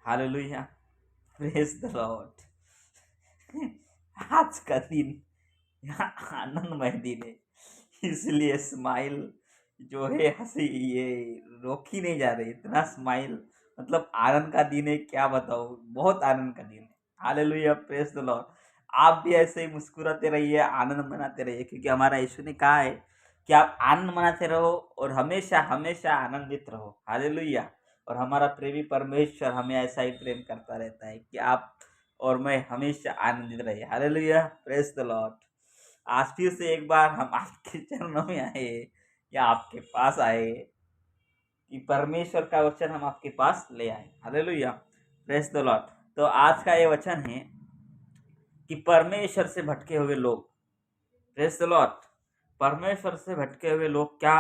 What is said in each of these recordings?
Hallelujah, praise the Lord. आज का दिन आनंदमय दिन है, इसलिए स्माइल जो है, हंसी ये रोकी नहीं जा रही। इतना स्माइल, मतलब आनंद का दिन है, क्या बताओ, बहुत आनंद का दिन है। Hallelujah, praise the Lord. आप भी ऐसे ही मुस्कुराते रहिए, आनंद मनाते रहिए, क्योंकि हमारा यीशु ने कहा है कि आप आनंद मनाते रहो और हमेशा हमेशा आनंदित रहो। हालेलुया। और हमारा प्रेमी परमेश्वर हमें ऐसा ही प्रेम करता रहता है कि आप और मैं हमेशा आनंदित रहे। Hallelujah, praise the Lord. आज फिर से एक बार हम आपके चरणों में आए, या आपके पास आए, कि परमेश्वर का वचन हम आपके पास ले आए। Hallelujah, praise the Lord. तो आज का ये वचन है कि परमेश्वर से भटके हुए लोग, प्रेज द लॉर्ड, परमेश्वर से भटके हुए लोग क्या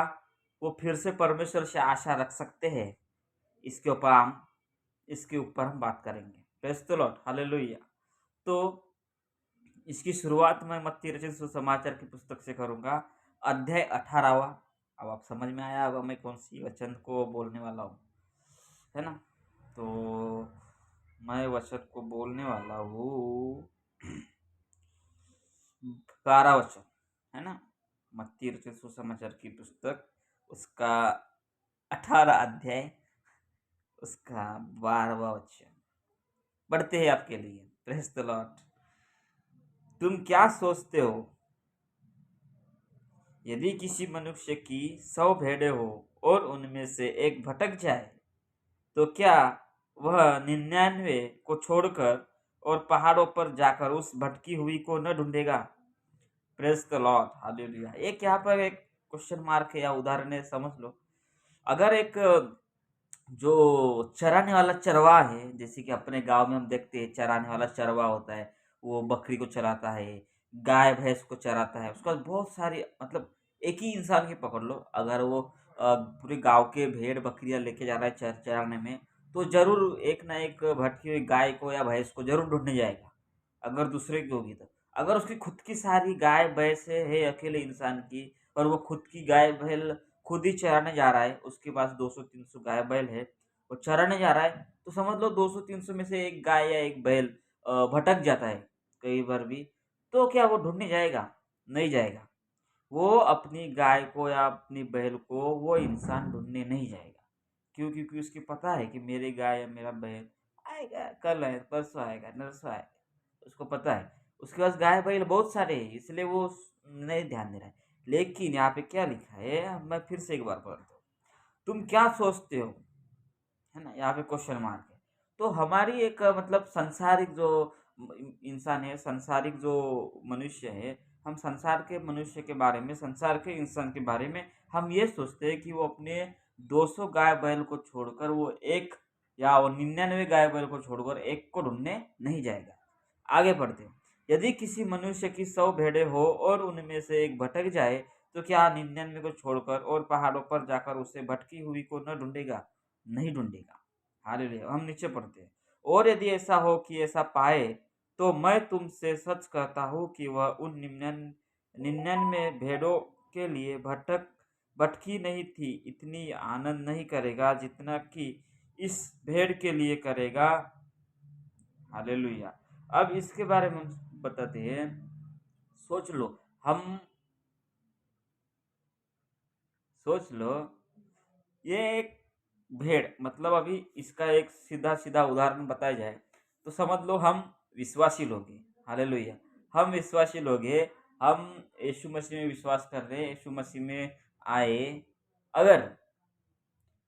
वो फिर से परमेश्वर से आशा रख सकते हैं? इसके ऊपर हम बात करेंगे। Praise the Lord, hallelujah. तो इसकी शुरुआत मैं मत्ती रचित सुसमाचार की पुस्तक से करूंगा, अध्याय 18वां। अब आप समझ में आया होगा मैं कौन सी वचन को बोलने वाला हूँ, है ना? तो मैं वचन को बोलने वाला हूँ 12 वचन, है ना? मत्ती रचित सुसमाचार की पुस्तक, उसका 18 अध्याय, उसका 12वां वचन बढ़ते हैं आपके लिए। Praise the Lord. तुम क्या सोचते हो, यदि किसी मनुष्य की 100 भेड़ें हो और उनमें से एक भटक जाए, तो क्या वह 99 को छोड़कर और पहाड़ों पर जाकर उस भटकी हुई को न ढूंढेगा? Praise the Lord, hallelujah. एक यहाँ पर एक क्वेश्चन मार्क है या उदाहरण है, समझ लो। अगर एक जो चराने वाला चरवाहा है, जैसे कि अपने गांव में हम देखते हैं चराने वाला चरवाहा होता है, वो बकरी को चराता है, गाय भैंस को चराता है, उसके बाद बहुत सारी, मतलब एक ही इंसान की पकड़ लो, अगर वो पूरे गांव के भेड़ बकरियां लेके जा रहा है चराने में, तो जरूर एक ना एक भटकी हुई गाय को या भैंस को जरूर ढूंढने जाएगा। अगर दूसरे की होगी तो, अगर उसकी खुद की सारी गाय भैंस है अकेले इंसान की, और वो खुद की गाय बैल खुद ही चराने जा रहा है, उसके पास 200-300 गाय बैल है, वो चराने जा रहा है, तो समझ लो 200-300 में से एक गाय या एक बैल भटक जाता है कई बार भी, तो क्या वो ढूंढने जाएगा? नहीं जाएगा। वो अपनी गाय को या अपनी बैल को वो इंसान ढूंढने नहीं जाएगा। क्यों? क्योंकि उसकी पता है कि मेरी गाय या मेरा बैल आएगा, कल है, परसों आएगा, नरसों आएगा, उसको पता है। उसके पास गाय बैल बहुत सारे हैं, इसलिए वो नहीं ध्यान दे रहा है। लेकिन यहाँ पे क्या लिखा है, मैं फिर से एक बार पढ़ता हूँ। तुम क्या सोचते हो, है ना? यहाँ पे क्वेश्चन मार्क है। तो हमारी एक मतलब सांसारिक जो इंसान है, सांसारिक जो मनुष्य है, हम संसार के मनुष्य के बारे में, संसार के इंसान के बारे में हम ये सोचते हैं कि वो अपने 200 गाय बैल को छोड़कर वो एक, या वो 99 गाय बैल को छोड़कर एक को ढूंढने नहीं जाएगा। आगे बढ़ते हैं। यदि किसी मनुष्य की 100 भेड़ें हो और उनमें से एक भटक जाए, तो क्या 99 को छोड़कर और पहाड़ों पर जाकर उसे भटकी हुई को न ढूंढेगा? नहीं ढूंढेगा। हालेलुया। हम नीचे पढ़ते हैं। और यदि ऐसा हो कि ऐसा पाए, तो मैं तुमसे सच कहता हूँ कि वह उन 99 भेड़ों के लिए भटकी नहीं थी, इतनी आनंद नहीं करेगा जितना कि इस भेड़ के लिए करेगा। हालेलुया। अब इसके बारे में हम बताते हैं। सोच लो, हम सोच लो, ये एक भेड़, मतलब अभी इसका एक सीधा सीधा उदाहरण बताया जाए तो समझ लो हम विश्वासी लोग हैं। हालेलुया। हम विश्वासी लोग हैं, हम यीशु मसीह में विश्वास कर रहे हैं, यीशु मसीह में आए। अगर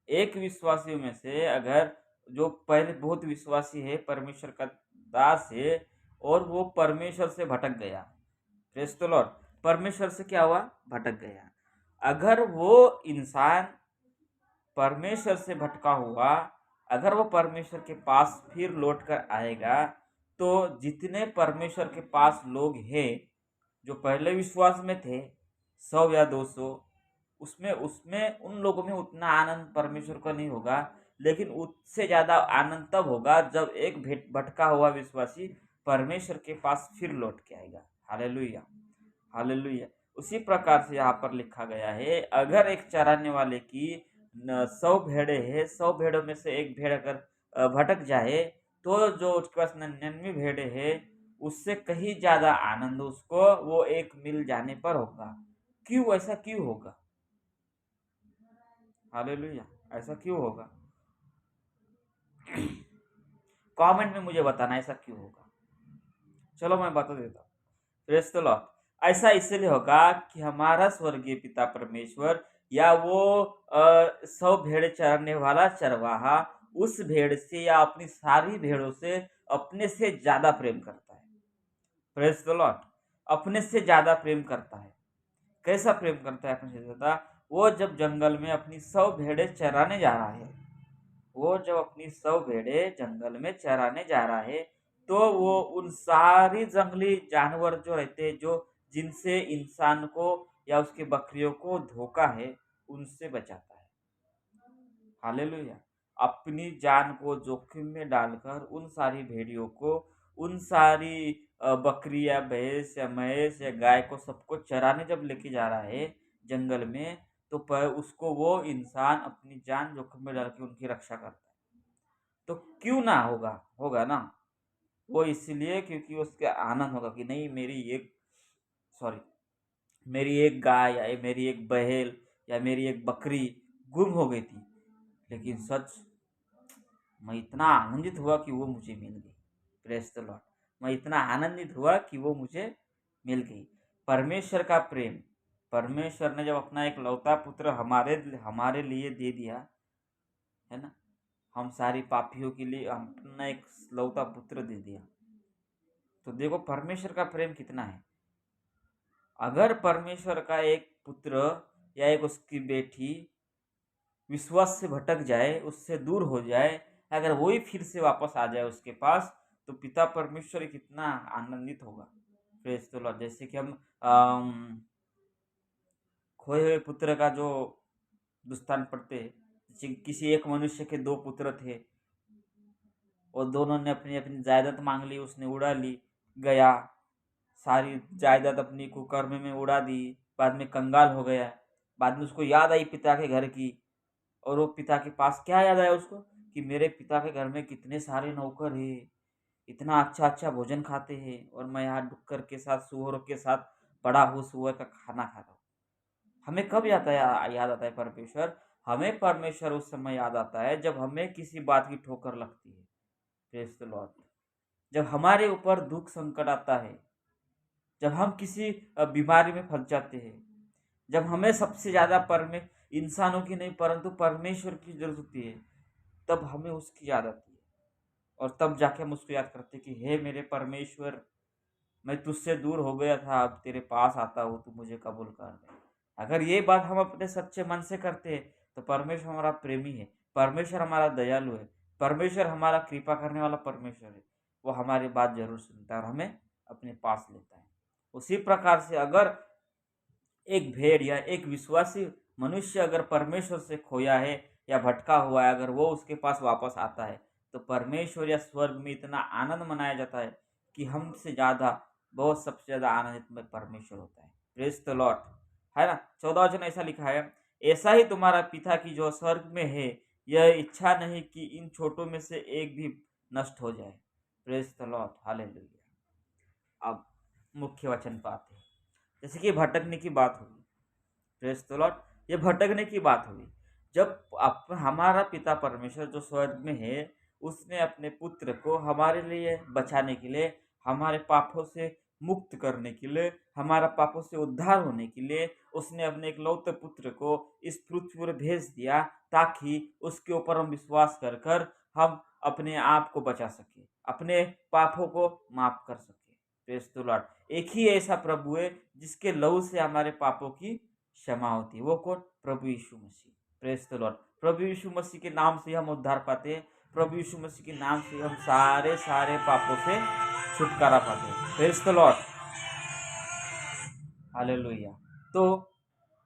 एक विश्वासियों में से, अगर जो पहले बहुत विश्वासी है, परमेश्वर का दास है, और वो परमेश्वर से भटक गया, प्रेज द लॉर्ड, परमेश्वर से क्या हुआ? भटक गया। अगर वो इंसान परमेश्वर से भटका हुआ, अगर वो परमेश्वर के पास फिर लौट कर आएगा, तो जितने परमेश्वर के पास लोग हैं जो पहले विश्वास में थे, 100 या 200, उसमें उसमें उन लोगों में उतना आनंद परमेश्वर का नहीं होगा। लेकिन उससे ज्यादा आनंद तब होगा जब एक भटका हुआ विश्वासी परमेश्वर के पास फिर लौट के आएगा। Hallelujah, hallelujah. उसी प्रकार से यहाँ पर लिखा गया है, अगर एक चराने वाले की 100 भेड़ें हैं, 100 भेड़ों में से एक भेड़ अगर भटक जाए तो जो उसके पास 99 भेड़े हैं उससे कहीं ज्यादा आनंद उसको वो एक मिल जाने पर होगा। क्यों? ऐसा क्यों होगा? हालेलुया। ऐसा क्यों होगा? कमेंट में मुझे बताना ऐसा क्यों होगा। चलो मैं बता देता हूँ। Praise the Lord. ऐसा इसलिए होगा कि हमारा स्वर्गीय पिता परमेश्वर या वो 100 भेड़ चराने वाला चरवाहा उस भेड़ से या अपनी सारी भेड़ों से अपने से ज्यादा प्रेम करता है। Praise the Lord. अपने से ज्यादा प्रेम करता है। कैसा प्रेम करता है अपने से ज्यादा? वो जब जंगल में अपनी 100 भेड़े चराने जा रहा है, वो जब अपनी 100 भेड़े जंगल में चराने जा रहा है तो वो उन सारी जंगली जानवर जो रहते हैं जो जिनसे इंसान को या उसके बकरियों को धोखा है उनसे बचाता है। हालेलुया। अपनी जान को जोखिम में डालकर उन सारी भेड़ियों को, उन सारी बकरी या भैंस या महेश या गाय को सबको चराने जब लेके जा रहा है जंगल में, तो पर उसको वो इंसान अपनी जान जोखिम में डाल के उनकी रक्षा करता है। तो क्यों ना होगा? होगा ना। वो इसलिए क्योंकि उसके आनंद होगा कि नहीं, सॉरी मेरी एक गाय या मेरी एक बैल या मेरी एक बकरी गुम हो गई थी, लेकिन सच मैं इतना आनंदित हुआ कि वो मुझे मिल गई। Praise the Lord. मैं इतना आनंदित हुआ कि वो मुझे मिल गई। परमेश्वर का प्रेम, परमेश्वर ने जब अपना एक लौता पुत्र हमारे हमारे लिए दे दिया है ना, हम सारी पापियों के लिए अपना एक लौता पुत्र दे दिया, तो देखो परमेश्वर का प्रेम कितना है। अगर परमेश्वर का एक पुत्र या एक उसकी बेटी विश्वास से भटक जाए, उससे दूर हो जाए, अगर वही फिर से वापस आ जाए उसके पास, तो पिता परमेश्वर कितना आनंदित होगा। Praise the Lord. जैसे कि हम खोए हुए पुत्र का जो दुस्तान पढ़ते हैं, जैसे किसी एक मनुष्य के दो पुत्र थे और दोनों ने अपनी अपनी जायदाद मांग ली, उसने उड़ा ली, गया सारी जायदाद अपनी कुकर्म में उड़ा दी, बाद में कंगाल हो गया। बाद में उसको याद आई पिता के घर की, और वो पिता के पास क्या याद आया उसको कि मेरे पिता के घर में कितने सारे नौकर हैं, इतना अच्छा अच्छा भोजन खाते हैं और मैं यहाँ डुक्कर के साथ सूअरों के साथ बड़ा हूँ, सूअर का खाना खा रहा हूँ। हमें कब याद आता है परमेश्वर? हमें परमेश्वर उस समय याद आता है जब हमें किसी बात की ठोकर लगती है। Praise the Lord. जब हमारे ऊपर दुख संकट आता है, जब हम किसी बीमारी में फंस जाते हैं, जब हमें सबसे ज्यादा इंसानों की नहीं परंतु परमेश्वर की जरूरत होती है, तब हमें उसकी याद आती है। और तब जाके हम उसको याद करते हैं कि हे मेरे परमेश्वर, मैं तुझसे दूर हो गया था, अब तेरे पास आता हूँ, तू मुझे कबूल कर ले। अगर ये बात हम अपने सच्चे मन से करते हैं तो परमेश्वर हमारा प्रेमी है, परमेश्वर हमारा दयालु है, परमेश्वर हमारा कृपा करने वाला परमेश्वर है। वो हमारी बात जरूर सुनता है और हमें अपने पास लेता है। उसी प्रकार से अगर एक भेड़ या एक विश्वासी मनुष्य अगर परमेश्वर से खोया है या भटका हुआ है, अगर वो उसके पास वापस आता है, तो परमेश्वर या स्वर्ग में इतना आनंद मनाया जाता है कि हमसे ज्यादा, बहुत सबसे ज्यादा आनंदित में परमेश्वर होता है। Praise the Lord. है ना। 14 वचन ऐसा लिखा है, ऐसा ही तुम्हारा पिता की जो स्वर्ग में है, यह इच्छा नहीं कि इन छोटों में से एक भी नष्ट हो जाए। Praise the Lord. हालेलुया। अब मुख्य वचन पर आते हैं। जैसे कि भटकने की बात हुई, प्रेज द लॉर्ड, ये भटकने की बात हुई। जब हमारा पिता परमेश्वर जो स्वर्ग में है, उसने अपने पुत्र को हमारे लिए बचाने के लिए, हमारे पापों से मुक्त करने के लिए, हमारा पापों से उद्धार होने के लिए उसने अपने एक लौते पुत्र को इस पृथ्वी पर भेज दिया, ताकि उसके ऊपर हम विश्वास कर कर हम अपने आप को बचा सके, अपने पापों को माफ कर सके। Praise the Lord. एक ही ऐसा प्रभु है जिसके लहू से हमारे पापों की क्षमा होती है। वो कौन? प्रभु Yeshu Masih. Praise the Lord. प्रभु यीशु मसीह के नाम से हम उद्धार पाते हैं। प्रभु यीशु मसीह के नाम से हम सारे सारे पापों से छुटकारा पाते हैं। Praise the Lord. हालेलुया। तो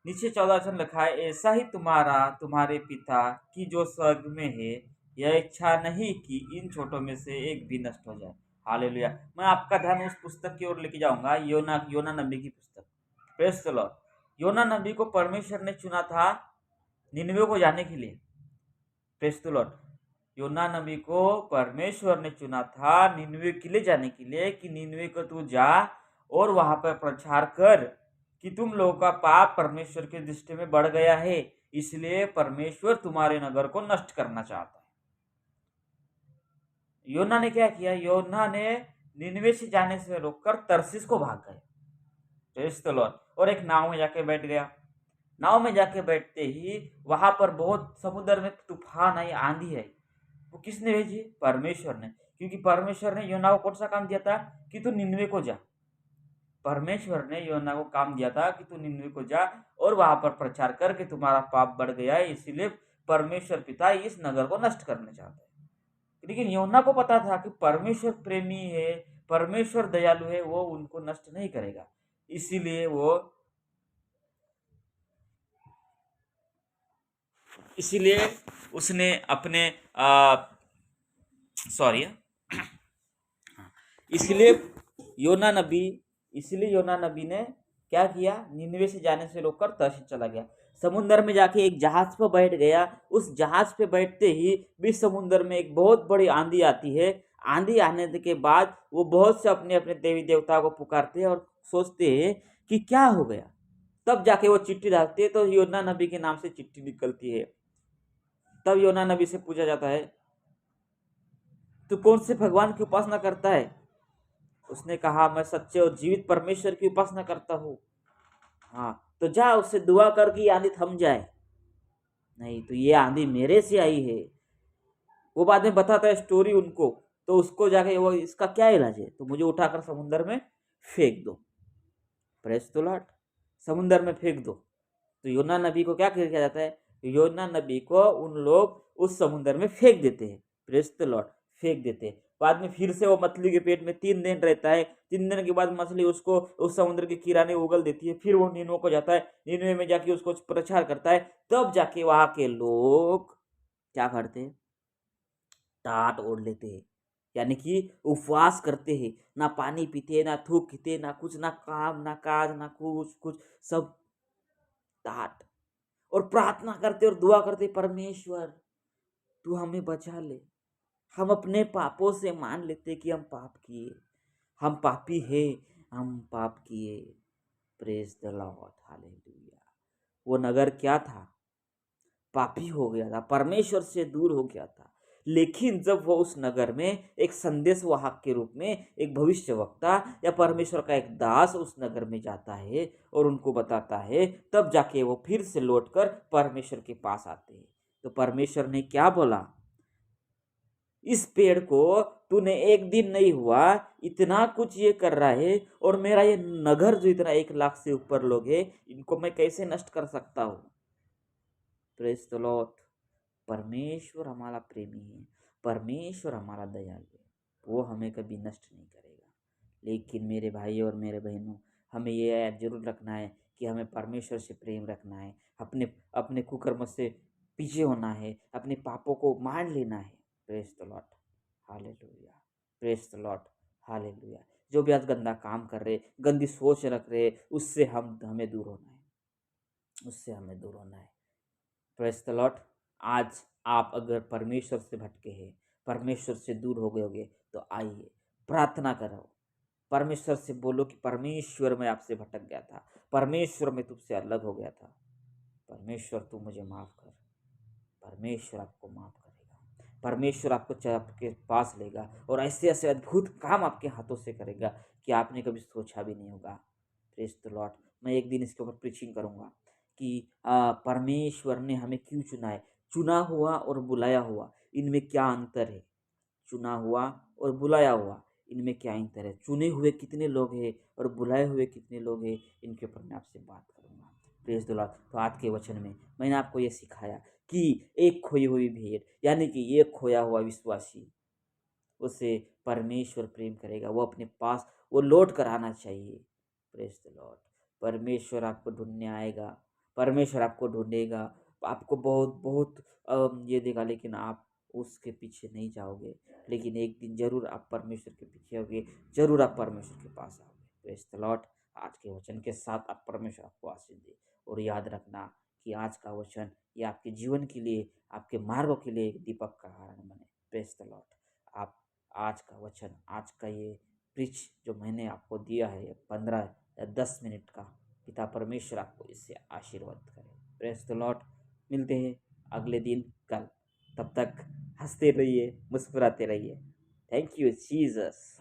नीचे 14 वचन लिखा है, ऐसा ही तुम्हारे पिता की जो स्वर्ग में है, यह इच्छा नहीं कि इन छोटों में से एक भी नष्ट हो जाए। हालेलुया। मैं आपका ध्यान उस पुस्तक की ओर लेके जाऊंगा, योना नबी की पुस्तक। Praise the Lord. योना नबी को परमेश्वर ने चुना था निनवे को जाने के लिए। Praise the Lord. योना नबी को परमेश्वर ने चुना था निनवे के लिए जाने के लिए कि निनवे को तू जा और वहां पर प्रचार कर कि तुम लोगों का पाप परमेश्वर की दृष्टि में बढ़ गया है, इसलिए परमेश्वर तुम्हारे नगर को नष्ट करना चाहता है। योना ने क्या किया? योना ने निनवे से जाने से रोककर तरसीस को भाग गए। Praise the Lord. और एक नाव में जाके बैठ गया। नाव में जाके बैठते ही वहां पर बहुत समुद्र में तूफान आई, आंधी है। वो किसने भेजी? परमेश्वर ने। क्योंकि परमेश्वर ने योना को कौन सा काम दिया था? कि तू निनवे को जा। परमेश्वर ने योना को काम दिया था कि तू निनवे को जा और वहां पर प्रचार कर कि तुम्हारा पाप बढ़ गया है, इसीलिए परमेश्वर पिता इस नगर को नष्ट करना चाहता है। लेकिन योना को पता था कि परमेश्वर प्रेमी है, परमेश्वर दयालु है, वो उनको नष्ट नहीं करेगा। इसीलिए उसने अपने सॉरी इसलिए योना नबी इसलिए योना नबी ने क्या किया? निनवे से जाने से रोककर तरसीस चला गया। समुद्र में जाके एक जहाज पर बैठ गया। उस जहाज पे बैठते ही बीच समुद्र में एक बहुत बड़ी आंधी आती है। आंधी आने के बाद वो बहुत से अपने अपने देवी देवता को पुकारते हैं और सोचते हैं कि क्या हो गया। तब जाके वो चिट्ठी डालते हैं तो योना नबी के नाम से चिट्ठी निकलती है। तब योना नबी से पूछा जाता है, तू कौन से भगवान की उपासना करता है? उसने कहा, मैं सच्चे और जीवित परमेश्वर की उपासना करता हूँ। हाँ, तो जा उससे दुआ कर कि आंधी थम जाए। नहीं, तो ये आंधी मेरे से आई है। वो बाद में बताता है स्टोरी उनको। तो उसको जाके वो, इसका क्या इलाज है? तो मुझे उठाकर समुद्र में फेंक दो। प्रेस तो लॉर्ड। समुद्र में फेंक दो। तो योना नबी को क्या किया जाता है? योना नबी को उन लोग उस समुद्र में फेंक देते हैं। Press the Lord. फेंक देते हैं। बाद में फिर से वो मछली के पेट में 3 दिन रहता है। 3 दिन के बाद मछली उसको उस समुद्र के किनारे उगल देती है। फिर वो नीनवे को जाता है। नीनवे में जाके उसको प्रचार करता है। तब जाके वहां के लोग क्या करते हैं? टाट ओढ़ लेते हैं, यानी कि उपवास करते हैं। ना पानी पीते, ना थूक पीते, ना कुछ, ना काम, ना काज, ना कुछ कुछ, सब टाट। और प्रार्थना करते और दुआ करते, परमेश्वर तू हमें बचा ले। हम अपने पापों से मान लेते कि हम पाप किए, हम पापी हैं, हम पाप किए। Praise the Lord, hallelujah. वो नगर क्या था? पापी हो गया था, परमेश्वर से दूर हो गया था। लेकिन जब वो उस नगर में एक संदेश वाहक के रूप में एक भविष्य वक्ता या परमेश्वर का एक दास उस नगर में जाता है और उनको बताता है, तब जाके वो फिर से लौटकर परमेश्वर के पास आते हैं। तो परमेश्वर ने क्या बोला? इस पेड़ को तूने एक दिन नहीं हुआ, इतना कुछ ये कर रहा है, और मेरा ये नगर जो इतना 1 लाख से ऊपर लोग है, इनको मैं कैसे नष्ट कर सकता हूँ? Praise the Lord. परमेश्वर हमारा प्रेमी है, परमेश्वर हमारा दयालु है, वो हमें कभी नष्ट नहीं करेगा। लेकिन मेरे भाई और मेरे बहनों, हमें ये याद जरूर रखना है कि हमें परमेश्वर से प्रेम रखना है, अपने अपने कुकर्म से पीछे होना है, अपने पापों को मान लेना है। Praise the Lord, hallelujah. Praise the Lord, hallelujah. जो भी आज गंदा काम कर रहे, गंदी सोच रख रहे, उससे हमें दूर होना है, उससे हमें दूर होना है। Praise the Lord. आज आप अगर परमेश्वर से भटके हैं, परमेश्वर से दूर हो गए होगे, तो आइए प्रार्थना करो, परमेश्वर से बोलो कि परमेश्वर मैं आपसे भटक गया था, परमेश्वर मैं तुझसे अलग हो गया था, परमेश्वर तू मुझे माफ़ कर। परमेश्वर आपको माफ़ करेगा, परमेश्वर आपको आपके पास लेगा और ऐसे ऐसे अद्भुत काम आपके हाथों से करेगा कि आपने कभी सोचा भी नहीं होगा। Praise the Lord. मैं एक दिन इसके ऊपर प्रीचिंग करूँगा कि परमेश्वर ने हमें क्यों चुना है। चुना हुआ और बुलाया हुआ, इनमें क्या अंतर है? चुना हुआ और बुलाया हुआ, इनमें क्या अंतर है? चुने हुए कितने लोग हैं और बुलाए हुए कितने लोग हैं, इनके ऊपर मैं आपसे बात करूँगा। Praise the Lord. तो आज के वचन में मैंने आपको ये सिखाया कि एक खोई हुई भेड़, यानी कि एक खोया हुआ विश्वासी, उसे परमेश्वर प्रेम करेगा, वो अपने पास वो लौट कर आना चाहिए। Praise the Lord. परमेश्वर आपको ढूंढने आएगा, परमेश्वर आपको ढूंढेगा, आपको बहुत बहुत ये देगा, लेकिन आप उसके पीछे नहीं जाओगे। लेकिन एक दिन जरूर आप परमेश्वर के पीछे होगे, जरूर आप परमेश्वर के पास आओगे। Praise the Lord. आज के वचन के साथ आप परमेश्वर आपको आशीष दे। और याद रखना कि आज का वचन ये आपके जीवन के लिए, आपके मार्गों के लिए एक दीपक का कारण बने। Praise the Lord. आप आज का वचन, आज का ये प्रीच जो मैंने आपको दिया है, ये 15 या 10 मिनट का, पिता परमेश्वर आपको इससे आशीर्वाद करे। Praise the Lord. मिलते हैं अगले दिन कल। तब तक हंसते रहिए, मुस्कुराते रहिए। Thank you Jesus.